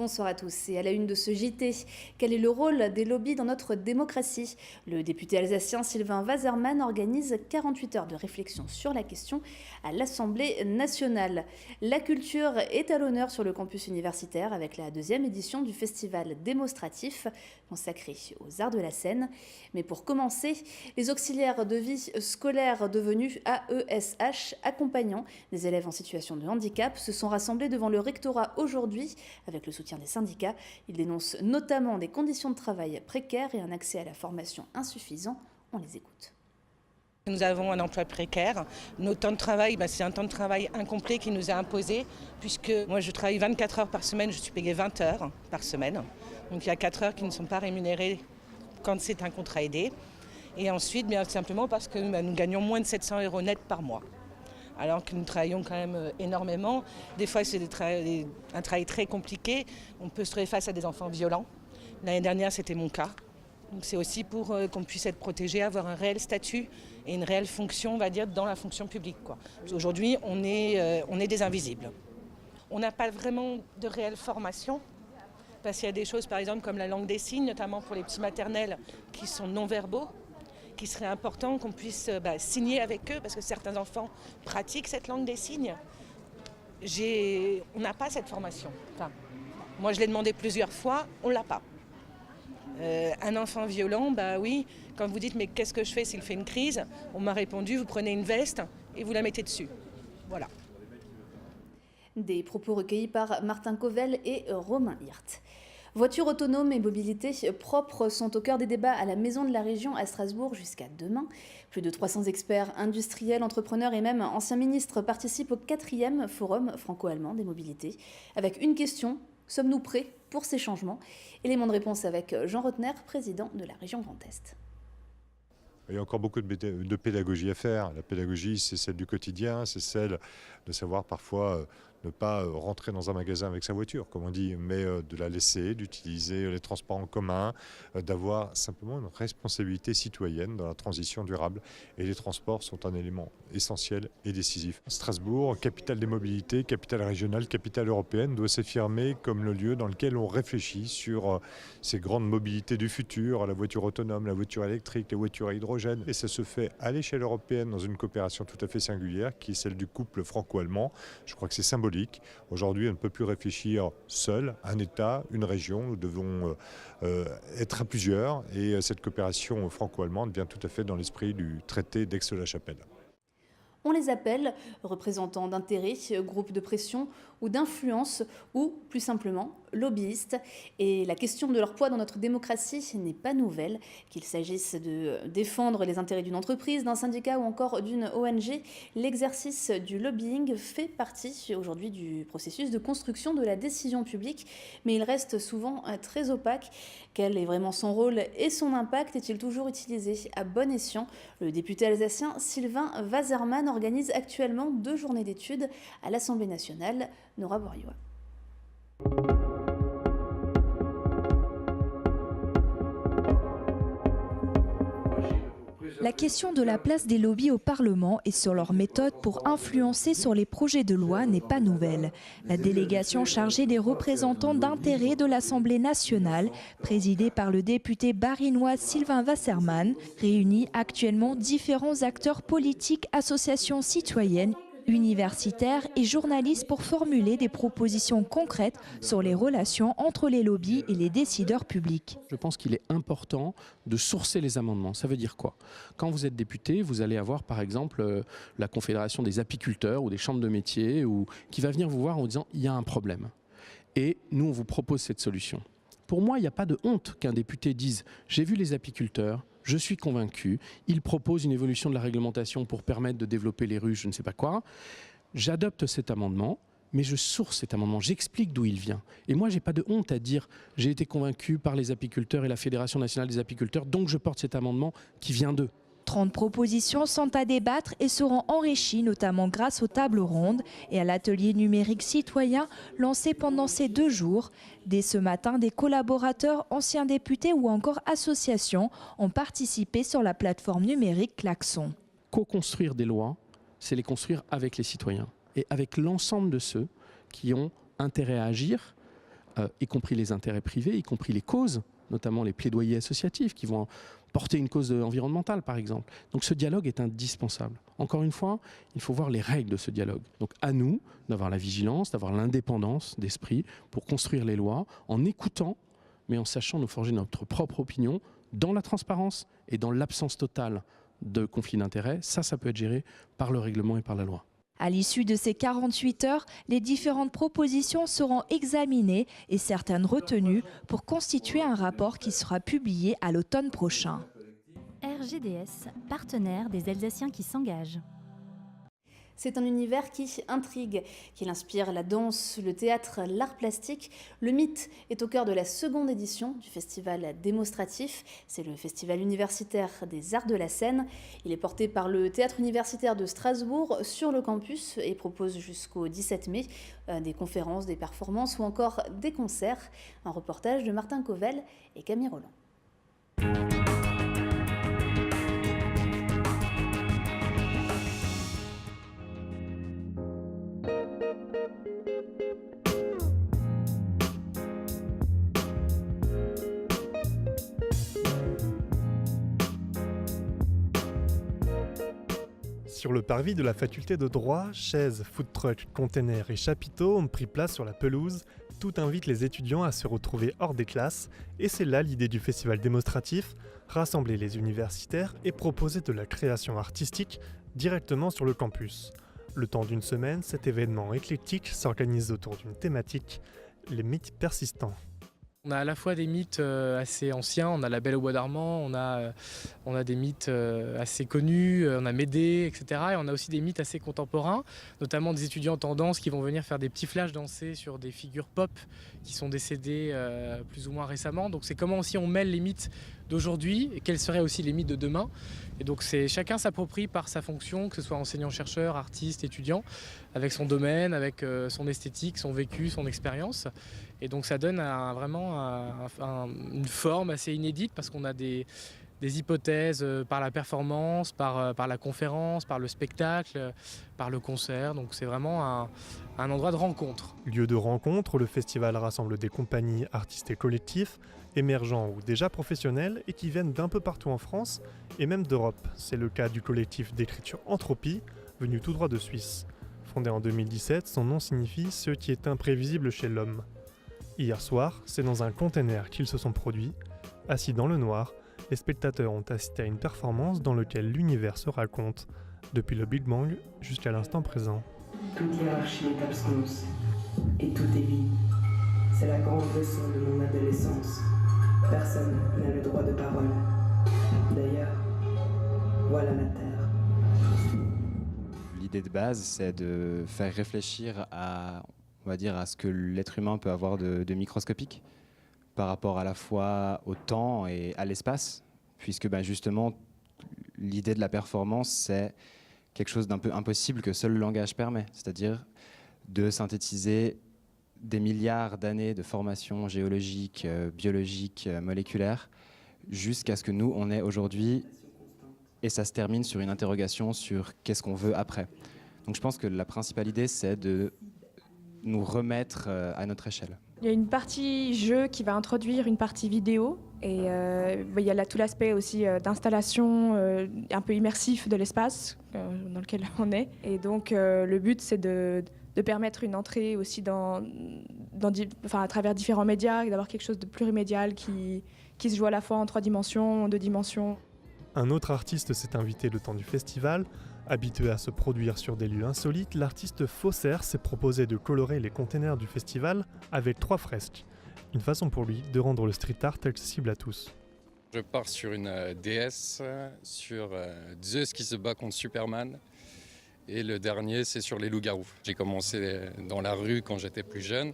Bonsoir à tous. Et à la une de ce JT, quel est le rôle des lobbies dans notre démocratie? Le député alsacien Sylvain Waserman organise 48 heures de réflexion sur la question à l'Assemblée nationale. La culture est à l'honneur sur le campus universitaire avec la deuxième édition du festival démonstratif consacré aux arts de la scène. Mais pour commencer, les auxiliaires de vie scolaire devenus AESH, accompagnant des élèves en situation de handicap, se sont rassemblés devant le rectorat aujourd'hui avec le soutien des syndicats. Ils dénoncent notamment des conditions de travail précaires et un accès à la formation insuffisant. On les écoute. Nous avons un emploi précaire. Notre temps de travail, c'est un temps de travail incomplet qui nous est imposé, puisque moi je travaille 24 heures par semaine, je suis payée 20 heures par semaine. Donc il y a 4 heures qui ne sont pas rémunérées quand c'est un contrat aidé. Et ensuite, bien simplement parce que nous gagnons moins de 700 € net par mois. Alors que nous travaillons quand même énormément. Des fois, c'est un travail très compliqué. On peut se trouver face à des enfants violents. L'année dernière, c'était mon cas. Donc c'est aussi pour qu'on puisse être protégé, avoir un réel statut et une réelle fonction, on va dire, dans la fonction publique. Aujourd'hui, on est des invisibles. On n'a pas vraiment de réelle formation, parce qu'il y a des choses, par exemple, comme la langue des signes, notamment pour les petits maternels qui sont non-verbaux, qu'il serait important qu'on puisse signer avec eux, parce que certains enfants pratiquent cette langue des signes. On n'a pas cette formation. Enfin, moi, je l'ai demandé plusieurs fois, on ne l'a pas. Un enfant violent, oui, quand vous dites « mais qu'est-ce que je fais s'il fait une crise ?» On m'a répondu « vous prenez une veste et vous la mettez dessus ». Voilà. Des propos recueillis par Martin Covell et Romain Hirt. Voitures autonomes et mobilité propre sont au cœur des débats à la Maison de la Région à Strasbourg jusqu'à demain. Plus de 300 experts, industriels, entrepreneurs et même anciens ministres participent au 4e forum franco-allemand des mobilités. Avec une question, sommes-nous prêts pour ces changements? Élément de réponse avec Jean Rotner, président de la région Grand Est. Il y a encore beaucoup de pédagogie à faire. La pédagogie, c'est celle du quotidien, c'est celle de savoir parfois ne pas rentrer dans un magasin avec sa voiture, comme on dit, mais de la laisser, d'utiliser les transports en commun, d'avoir simplement une responsabilité citoyenne dans la transition durable. Et les transports sont un élément essentiel et décisif. Strasbourg, capitale des mobilités, capitale régionale, capitale européenne, doit s'affirmer comme le lieu dans lequel on réfléchit sur ces grandes mobilités du futur, la voiture autonome, la voiture électrique, les voitures à hydrogène. Et ça se fait à l'échelle européenne dans une coopération tout à fait singulière qui est celle du couple franco-allemand. Je crois que c'est symbolique. Aujourd'hui, on ne peut plus réfléchir seul, un État, une région. Nous devons être à plusieurs et cette coopération franco-allemande vient tout à fait dans l'esprit du traité d'Aix-la-Chapelle. On les appelle représentants d'intérêts, groupes de pression ou d'influence ou, plus simplement, lobbyistes. Et la question de leur poids dans notre démocratie n'est pas nouvelle. Qu'il s'agisse de défendre les intérêts d'une entreprise, d'un syndicat ou encore d'une ONG, l'exercice du lobbying fait partie aujourd'hui du processus de construction de la décision publique. Mais il reste souvent très opaque. Quel est vraiment son rôle et son impact? Est-il toujours utilisé à bon escient? Le député alsacien Sylvain Waserman organise actuellement 2 journées d'études à l'Assemblée nationale. Nora Borioa. La question de la place des lobbies au Parlement et sur leur méthode pour influencer sur les projets de loi n'est pas nouvelle. La délégation chargée des représentants d'intérêts de l'Assemblée nationale, présidée par le député barinois Sylvain Waserman, réunit actuellement différents acteurs politiques, associations citoyennes, universitaires et journalistes pour formuler des propositions concrètes sur les relations entre les lobbies et les décideurs publics. Je pense qu'il est important de sourcer les amendements. Ça veut dire quoi? Quand vous êtes député, vous allez avoir par exemple la Confédération des apiculteurs ou des chambres de métiers qui va venir vous voir en vous disant il y a un problème. Et nous, on vous propose cette solution. Pour moi, il n'y a pas de honte qu'un député dise « j'ai vu les apiculteurs ». Je suis convaincu, il propose une évolution de la réglementation pour permettre de développer les ruches, je ne sais pas quoi. J'adopte cet amendement, mais je source cet amendement, j'explique d'où il vient. Et moi, je n'ai pas de honte à dire j'ai été convaincu par les apiculteurs et la Fédération nationale des apiculteurs, donc je porte cet amendement qui vient d'eux. 30 propositions sont à débattre et seront enrichies notamment grâce aux tables rondes et à l'atelier numérique citoyen lancé pendant ces 2 jours. Dès ce matin, des collaborateurs, anciens députés ou encore associations ont participé sur la plateforme numérique Klaxon. Co-construire des lois, c'est les construire avec les citoyens et avec l'ensemble de ceux qui ont intérêt à agir y compris les intérêts privés, y compris les causes, notamment les plaidoyers associatifs qui vont porter une cause environnementale par exemple. Donc ce dialogue est indispensable. Encore une fois, il faut voir les règles de ce dialogue. Donc à nous d'avoir la vigilance, d'avoir l'indépendance d'esprit pour construire les lois en écoutant, mais en sachant nous forger notre propre opinion dans la transparence et dans l'absence totale de conflit d'intérêts. Ça peut être géré par le règlement et par la loi. À l'issue de ces 48 heures, les différentes propositions seront examinées et certaines retenues pour constituer un rapport qui sera publié à l'automne prochain. RGDS, partenaire des Alsaciens qui s'engagent. C'est un univers qui intrigue, qui inspire la danse, le théâtre, l'art plastique. Le mythe est au cœur de la seconde édition du festival démonstratif. C'est le festival universitaire des arts de la scène. Il est porté par le théâtre universitaire de Strasbourg sur le campus et propose jusqu'au 17 mai des conférences, des performances ou encore des concerts. Un reportage de Martin Covel et Camille Roland. Sur le parvis de la faculté de droit, chaises, food trucks, containers et chapiteaux ont pris place sur la pelouse. Tout invite les étudiants à se retrouver hors des classes. Et c'est là l'idée du festival démonstratif, rassembler les universitaires et proposer de la création artistique directement sur le campus. Le temps d'une semaine, cet événement éclectique s'organise autour d'une thématique, les mythes persistants. On a à la fois des mythes assez anciens, on a la Belle au bois d'Armand, on a des mythes assez connus, on a Médée, etc. Et on a aussi des mythes assez contemporains, notamment des étudiants en tendance qui vont venir faire des petits flashs dansés sur des figures pop qui sont décédées plus ou moins récemment. Donc c'est comment aussi on mêle les mythes d'aujourd'hui et quels seraient aussi les mythes de demain. Et donc chacun s'approprie par sa fonction, que ce soit enseignant-chercheur, artiste, étudiant, avec son domaine, avec son esthétique, son vécu, son expérience. Et donc ça donne vraiment une forme assez inédite parce qu'on a des hypothèses par la performance, par la conférence, par le spectacle, par le concert. Donc c'est vraiment un endroit de rencontre. Lieu de rencontre, le festival rassemble des compagnies, artistes et collectifs, émergents ou déjà professionnels et qui viennent d'un peu partout en France et même d'Europe. C'est le cas du collectif d'écriture Entropie, venu tout droit de Suisse. Fondé en 2017, son nom signifie « ce qui est imprévisible chez l'homme ». Hier soir, c'est dans un container qu'ils se sont produits. Assis dans le noir, les spectateurs ont assisté à une performance dans laquelle l'univers se raconte, depuis le Big Bang jusqu'à l'instant présent. Toute hiérarchie est absence, et tout est vie. C'est la grande leçon de mon adolescence. Personne n'a le droit de parole. D'ailleurs, voilà la Terre. L'idée de base, c'est de faire réfléchir à ce que l'être humain peut avoir de microscopique par rapport à la fois au temps et à l'espace, puisque justement, l'idée de la performance, c'est quelque chose d'un peu impossible que seul le langage permet, c'est-à-dire de synthétiser des milliards d'années de formation géologique, biologique, moléculaire, jusqu'à ce que nous, on est aujourd'hui, et ça se termine sur une interrogation sur qu'est-ce qu'on veut après. Donc je pense que la principale idée, c'est de nous remettre à notre échelle. Il y a une partie jeu qui va introduire une partie vidéo et il y a tout l'aspect aussi d'installation un peu immersif de l'espace dans lequel on est. Et donc le but c'est de permettre une entrée aussi à travers différents médias et d'avoir quelque chose de plurimédial qui se joue à la fois en 3 dimensions, en 2 dimensions. Un autre artiste s'est invité le temps du festival. Habitué à se produire sur des lieux insolites, l'artiste Faussaire s'est proposé de colorer les containers du festival avec 3 fresques. Une façon pour lui de rendre le street art accessible à tous. Je pars sur une déesse, sur Zeus qui se bat contre Superman. Et le dernier, c'est sur les loups-garous. J'ai commencé dans la rue quand j'étais plus jeune.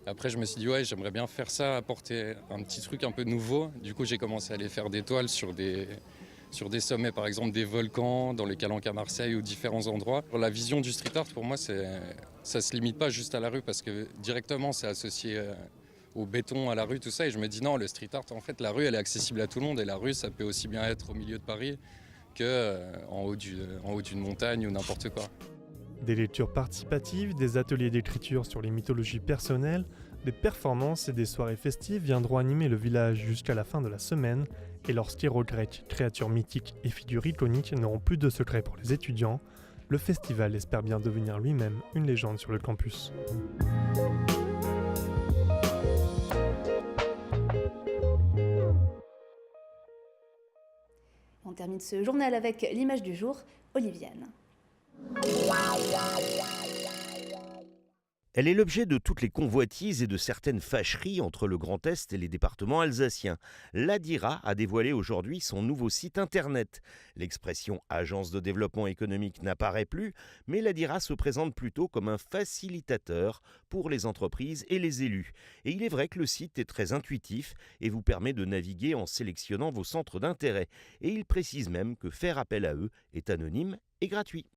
Après, je me suis dit, ouais, j'aimerais bien faire ça, apporter un petit truc un peu nouveau. Du coup, j'ai commencé à aller faire des toiles sur des sommets, par exemple des volcans, dans les Calanques à Marseille ou différents endroits. La vision du street art, pour moi, ça ne se limite pas juste à la rue parce que directement, c'est associé au béton, à la rue, tout ça. Et je me dis non, le street art, en fait, la rue, elle est accessible à tout le monde. Et la rue, ça peut aussi bien être au milieu de Paris qu'en haut d'une montagne ou n'importe quoi. Des lectures participatives, des ateliers d'écriture sur les mythologies personnelles, Des performances et des soirées festives viendront animer le village jusqu'à la fin de la semaine, et lorsqu'héros grecs, créatures mythiques et figures iconiques n'auront plus de secrets pour les étudiants, le festival espère bien devenir lui-même une légende sur le campus. On termine ce journal avec l'image du jour, Olivienne. Elle est l'objet de toutes les convoitises et de certaines fâcheries entre le Grand Est et les départements alsaciens. L'Adira a dévoilé aujourd'hui son nouveau site internet. L'expression « agence de développement économique » n'apparaît plus, mais l'Adira se présente plutôt comme un facilitateur pour les entreprises et les élus. Et il est vrai que le site est très intuitif et vous permet de naviguer en sélectionnant vos centres d'intérêt. Et il précise même que faire appel à eux est anonyme et gratuit.